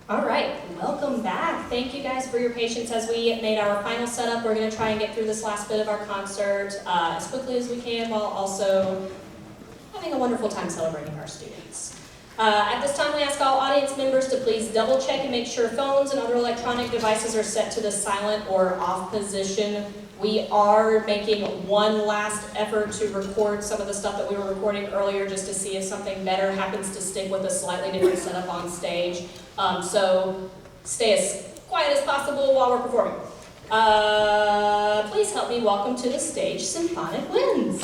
All right, welcome back. Thank you guys for your patience as we made our final setup. We're going to try and get through this last bit of our concert as quickly as we can while also having a wonderful time celebrating our students. At this time, we ask all audience members to please double check and make sure phones and other electronic devices are set to the silent or off position. We are making one last effort to record some of the stuff that we were recording earlier just to see if something better happens to stick with a slightly different setup on stage. So stay as quiet as possible while we're performing. Please help me welcome to the stage Symphonic Winds.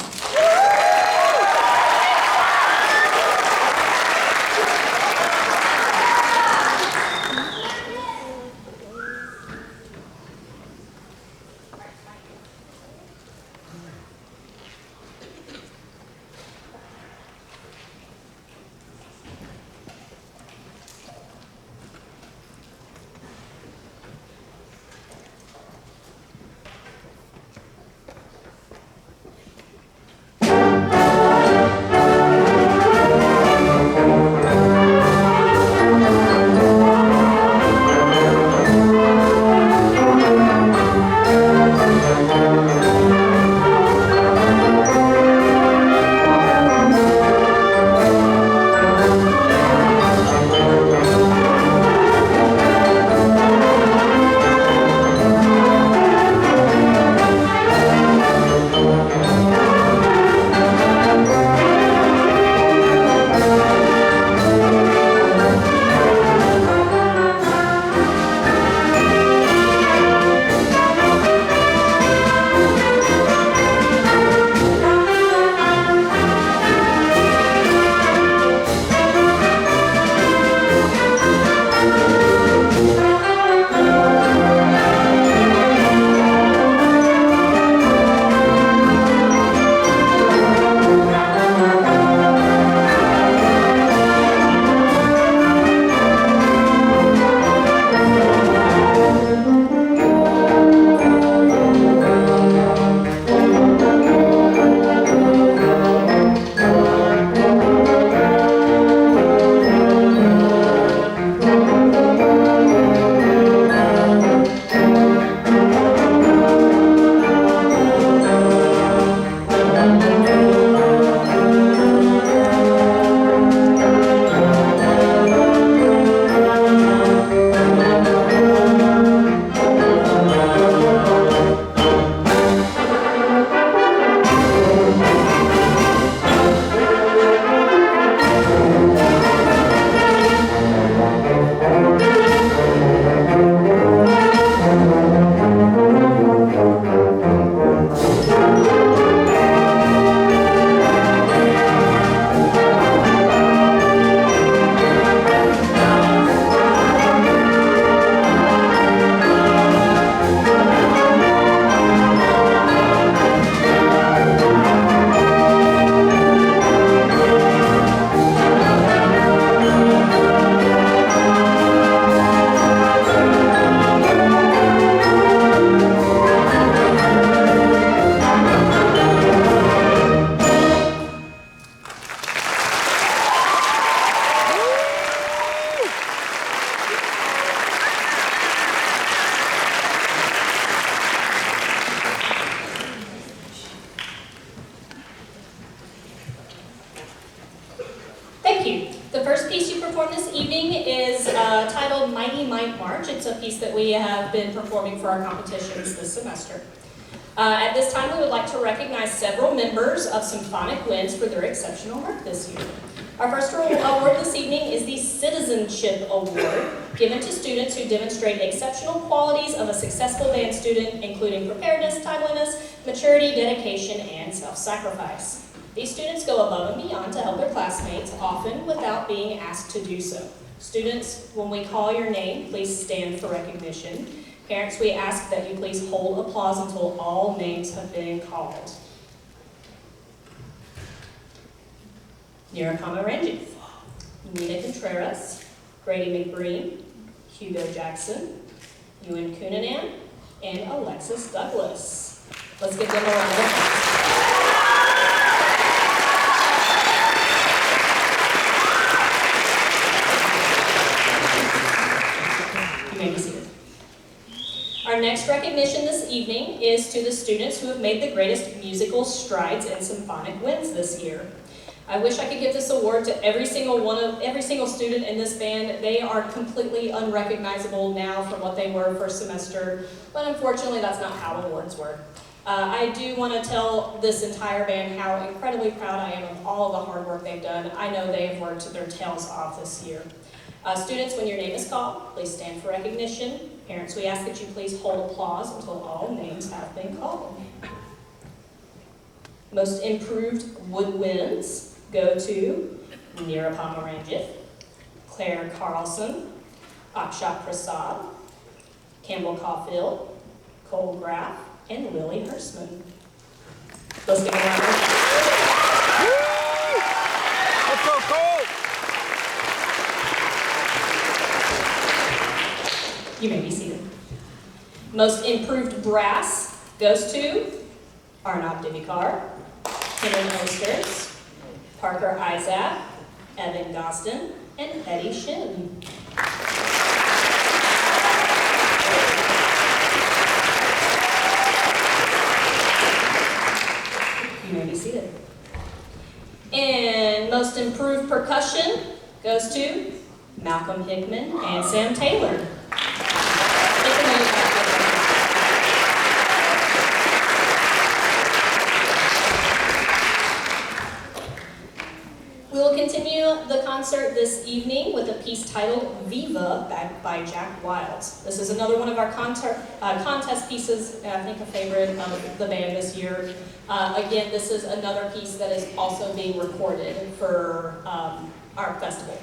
Thank you. The first piece you performed this evening is titled Mighty Might March. It's a piece that we have been performing for our competitions this semester. At this time, we would like to recognize several members of Symphonic Winds for their exceptional work this year. Our first award this evening is the Citizenship Award, given to students who demonstrate exceptional qualities of a successful band student, including preparedness, timeliness, maturity, dedication, and self-sacrifice. These students go above and beyond to help their classmates, often without being asked to do so. Students, when we call your name, please stand for recognition. Parents, we ask that you please hold applause until all names have been called. Nirikama Ranjith, Nina Contreras, Grady McBreen, Hugo Jackson, Ewan Cunanan, and Alexis Douglas. Let's give them a round of applause. may be seated. Our next recognition this evening is to the students who have made the greatest musical strides in symphonic wins this year. I wish I could give this award to every single student in this band. They are completely unrecognizable now from what they were first semester, but unfortunately that's not how awards work. I do want to tell this entire band how incredibly proud I am of all of the hard work they've done. I know they have worked their tails off this year. Students, when your name is called, please stand for recognition. Parents, we ask that you please hold applause until all names have been called. Most improved woodwinds go to Neera Pomerangic, Claire Carlson, Akshat Prasad, Campbell Caulfield, Cole Graff, and Lily Hirschman. Let's give a round of applause. Let's go, Cole! You may be seated. Most improved brass goes to Arnab Divikar, Henry Osters, Parker Isaac, Evan Gostin, and Eddie Shin. You may be seated. And most improved percussion goes to Malcolm Hickman and Sam Taylor. We will continue the concert this evening with a piece titled Viva by Jack Wiles. This is another one of our contest pieces, and I think a favorite of the band this year. Again, this is another piece that is also being recorded for our festival.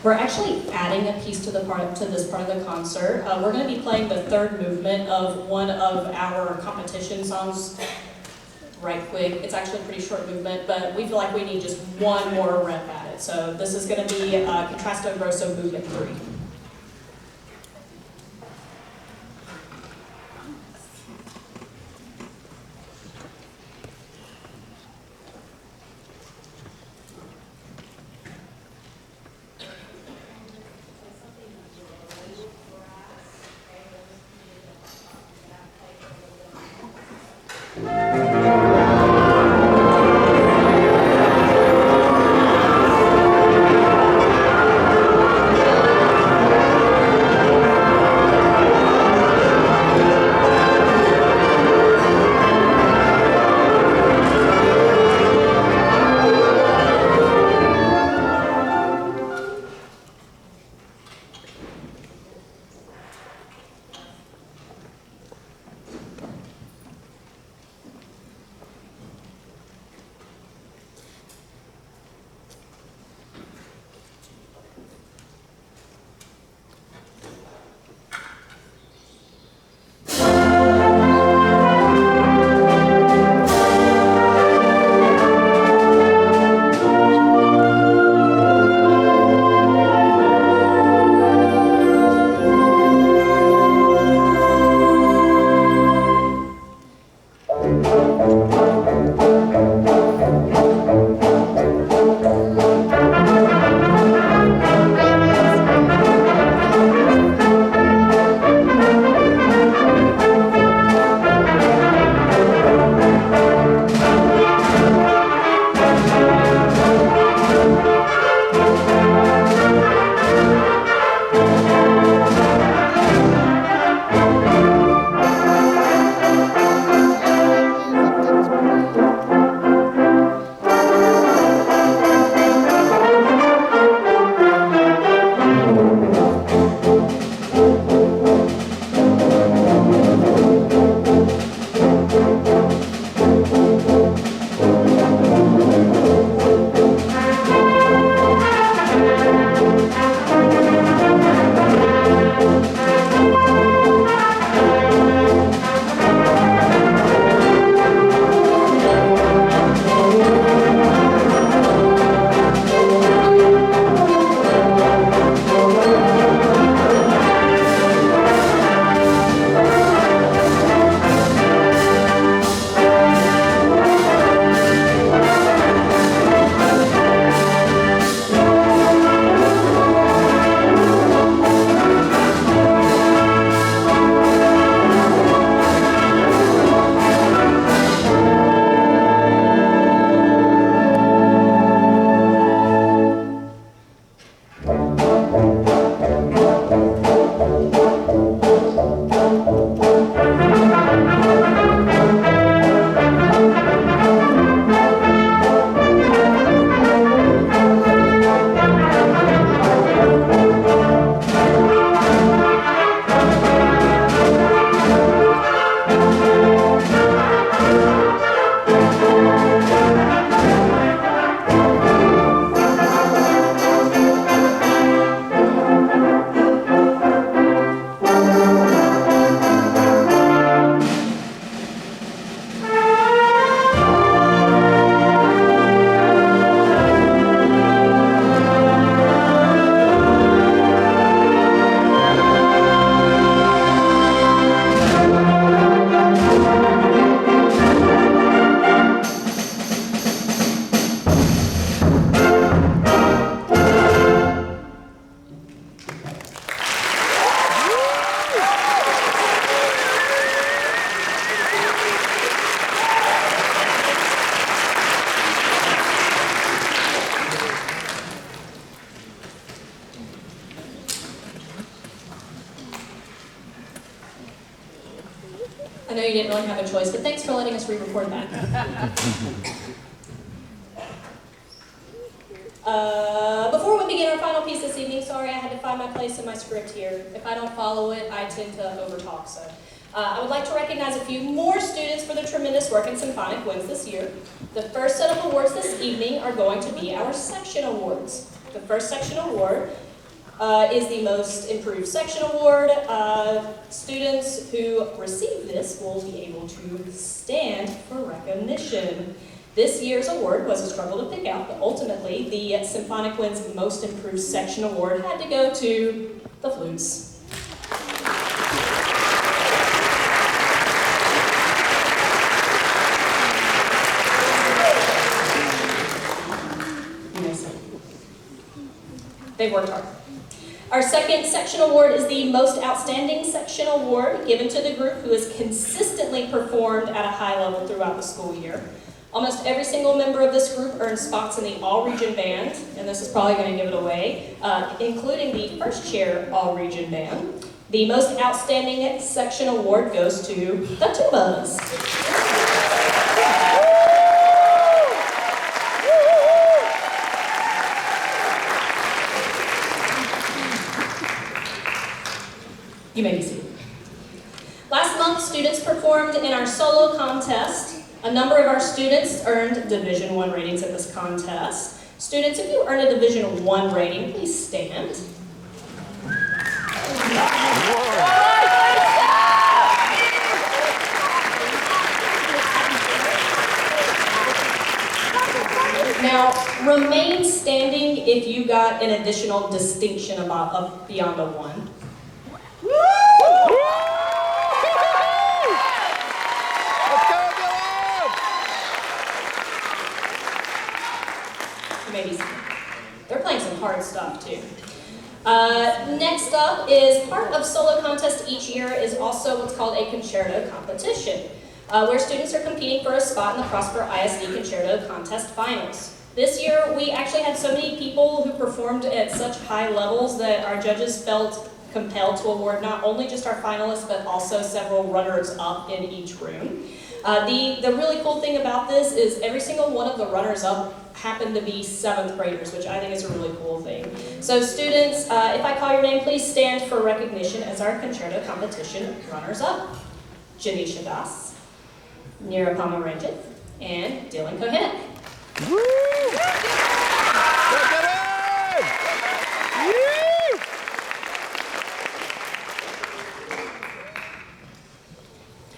We're actually adding a piece to this part of the concert. We're going to be playing the third movement of one of our competition songs right quick. It's actually a pretty short movement, but we feel like we need just one more rep at it. So this is going to be Contrasto Grosso Movement 3. I know you didn't really have a choice, but thanks for letting us re-record that. Before we begin our final piece this evening, sorry I had to find my place in my script here. If I don't follow it, I tend to overtalk, so. I would like to recognize a few more students for their tremendous work in Symphonic wins this year. The first set of awards this evening are going to be our section awards. The first section award is the Most Improved Section Award. Students who receive this will be able to stand for recognition. This year's award was a struggle to pick out, but ultimately the Symphonic Wind's Most Improved Section Award had to go to the flutes. They worked hard. Our second section award is the Most Outstanding Section Award, given to the group who has consistently performed at a high level throughout the school year. Almost every single member of this group earned spots in the All-Region Band, and this is probably going to give it away, including the first chair All-Region Band. The Most Outstanding Section Award goes to the tubas. You may be seated. Last month, students performed in our solo contest. A number of our students earned Division I ratings at this contest. Students, if you earned a Division I rating, please stand. Now, remain standing if you got an additional distinction beyond a 1. They're playing some hard stuff too. Next up is part of solo contest each year is also what's called a concerto competition, where students are competing for a spot in the Prosper ISD Concerto Contest Finals. This year we actually had so many people who performed at such high levels that our judges felt compelled to award not only just our finalists but also several runners-up in each room. The really cool thing about this is every single one of the runners-up happen to be 7th graders, which I think is a really cool thing. So students, if I call your name, please stand for recognition as our concerto competition runners-up. Janisha Das, Nira Pomerangev, and Dylan Kohenek.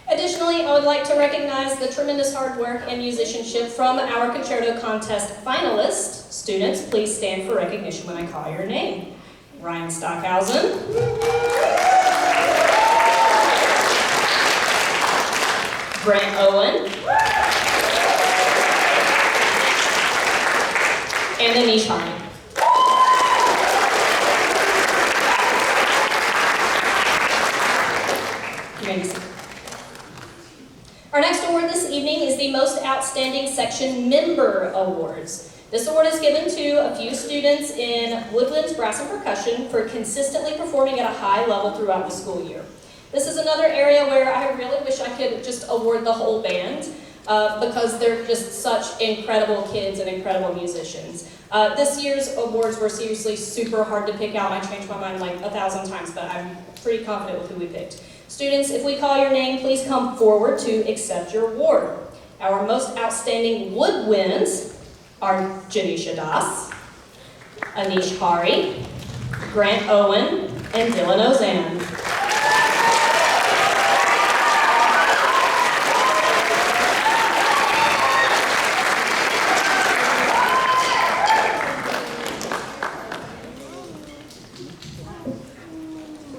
Additionally, I would like to recognize the tremendous hard work and musicianship from our concerto contest finalists. Students, please stand for recognition when I call your name. Ryan Stockhausen. Brent Owen. And Anish Hani. You may be seated. Our next award this evening is the Most Outstanding Section Member Awards. This award is given to a few students in woodwinds, brass, and percussion for consistently performing at a high level throughout the school year. This is another area where I really wish I could just award the whole band because they're just such incredible kids and incredible musicians. This year's awards were seriously super hard to pick out. I changed my mind like 1,000 times, but I'm pretty confident with who we picked. Students, if we call your name, please come forward to accept your award. Our most outstanding woodwinds are Janisha Das, Anish Hari, Grant Owen, and Dylan Ozan.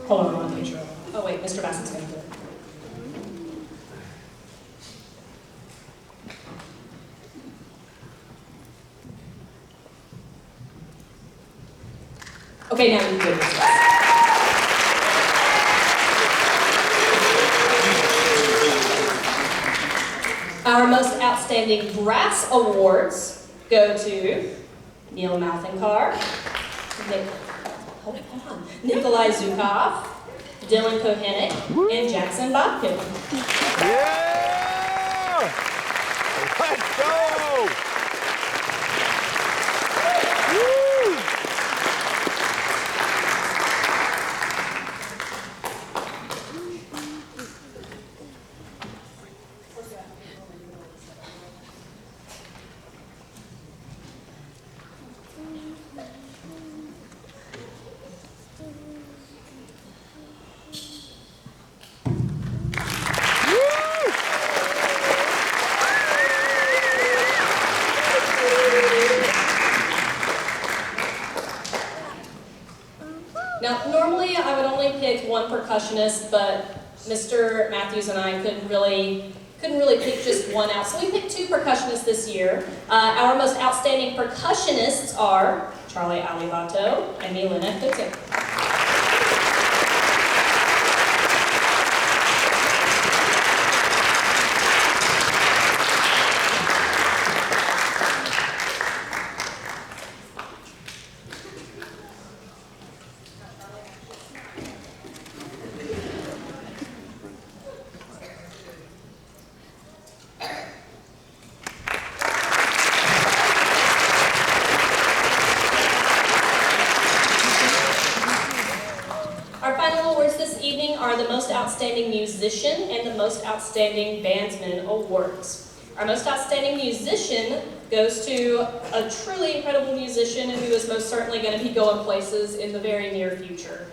Hold on, I want to make sure. Oh wait, Mr. Bassett's going to do it. Okay, now you can do this. Our most outstanding brass awards go to Neil Malthankar, Nikolai Zukov, Dylan Kohenek, and Jackson Bobkin. Yeah! Let's go! Woo! percussionists, but Mr. Matthews and I couldn't really pick just one out. So we picked 2 percussionists this year. Our most outstanding percussionists are Charlie Alivato and Milena Kutik. Are the Most Outstanding Musician and the Most Outstanding Bandsman Awards. Our Most Outstanding Musician goes to a truly incredible musician who is most certainly going to be going places in the very near future.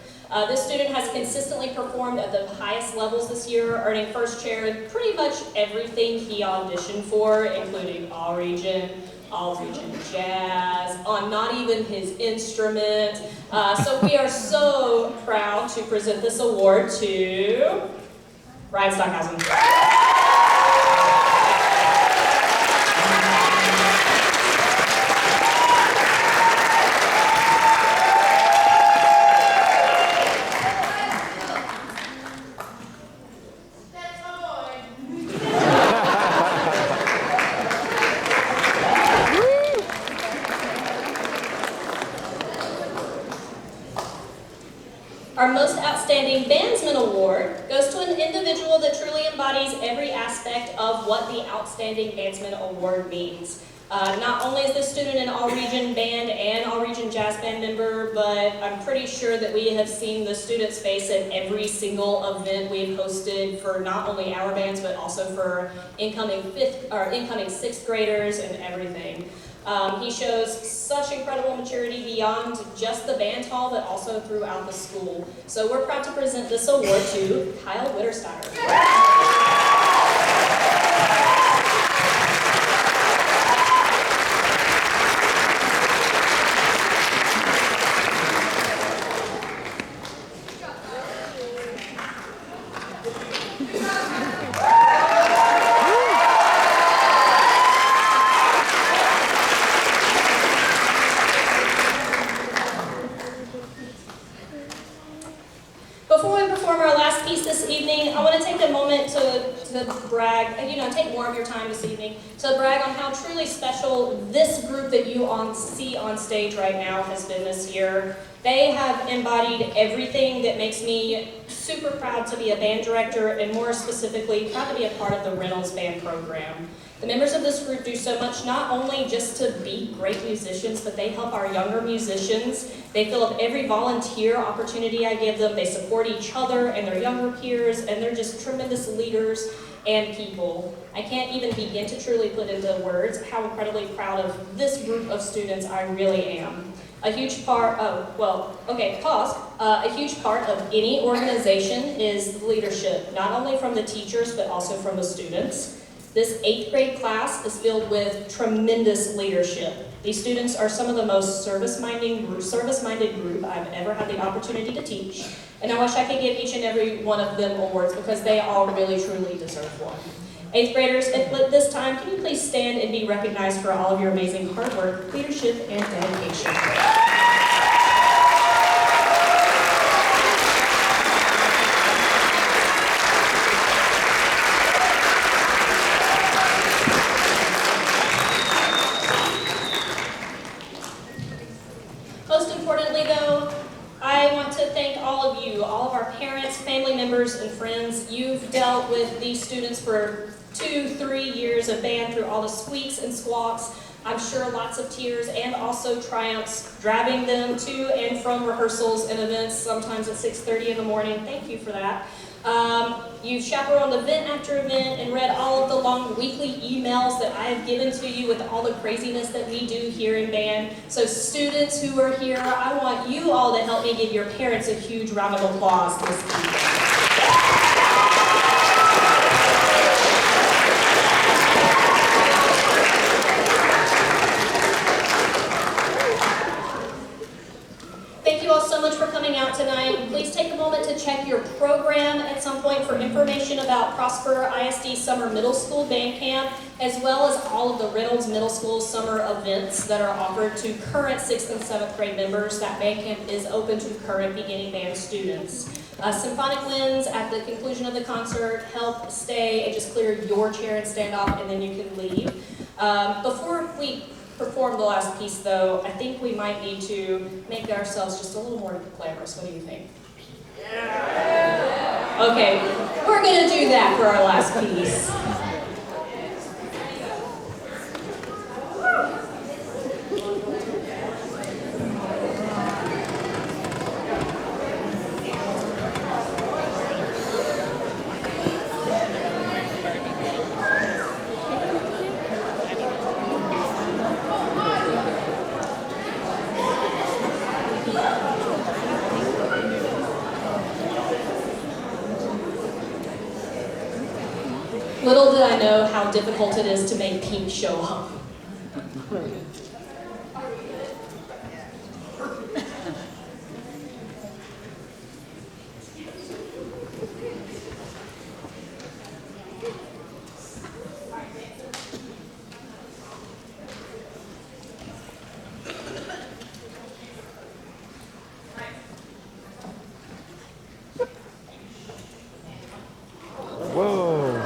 This student has consistently performed at the highest levels this year, earning first chair in pretty much everything he auditioned for, including all region jazz, on not even his instrument. So we are so proud to present this award to Ryan Stockhausen. Our Most Outstanding Bandsman Award goes to an individual that truly embodies every aspect of what the Outstanding Bandsman Award means. Not only is this student an all-region band and all-region jazz band member, but I'm pretty sure that we have seen the student's face at every single event we've hosted for not only our bands, but also for incoming 6th graders and everything. He shows such incredible maturity beyond just the band hall, but also throughout the school. So we're proud to present this award to Kyle Wittersteiner. Before we perform our last piece this evening, I want to take a moment to brag, take more of your time this evening, to brag on how truly special this group that you see on stage right now has been this year. They have embodied everything that makes me super proud to be a band director, and more specifically, proud to be a part of the Reynolds Band program. The members of this group do so much, not only just to be great musicians, but they help our younger musicians. They fill up every volunteer opportunity I give them. They support each other and their younger peers, and they're just tremendous leaders and people. I can't even begin to truly put into words how incredibly proud of this group of students I really am. A huge part of any organization is leadership, not only from the teachers, but also from the students. This 8th grade class is filled with tremendous leadership. These students are some of the most service-minded group I've ever had the opportunity to teach, and I wish I could give each and every one of them awards because they all really truly deserve one. 8th graders, at this time, can you please stand and be recognized for all of your amazing hard work, leadership, and dedication. Most importantly, though, I want to thank all of you, all of our parents, family members, and friends. You've dealt with these students for 2-3 years of band through all the squeaks and squawks. I'm sure lots of tears and also triumphs, driving them to and from rehearsals and events, sometimes at 6:30 in the morning. Thank you for that. You've chaperoned event after event and read all of the long weekly emails that I have given to you with all the craziness that we do here in band. So students who are here, I want you all to help me give your parents a huge round of applause this evening. Thank you all so much for coming out tonight. Please take a moment moment to check your program at some point for information about Prosper ISD Summer Middle School Band Camp, as well as all of the Reynolds Middle School summer events that are offered to current 6th and 7th grade members. That band camp is open to current beginning band students. Symphonic wins at the conclusion of the concert. Help stay and just clear your chair and stand off, and then you can leave. Before we perform the last piece, though, I think we might need to make ourselves just a little more glamorous. What do you think? Yeah. Okay, we're going to do that for our last piece. Little did I know how difficult it is to make Pink show up. Whoa.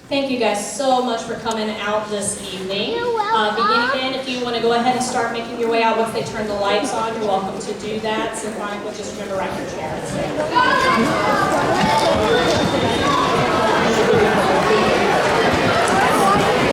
Thank you guys so much for coming out this evening. Beginning band, if you want to go ahead and start making your way out once they turn the lights on, you're welcome to do that. Symphonic, just remember right your chair.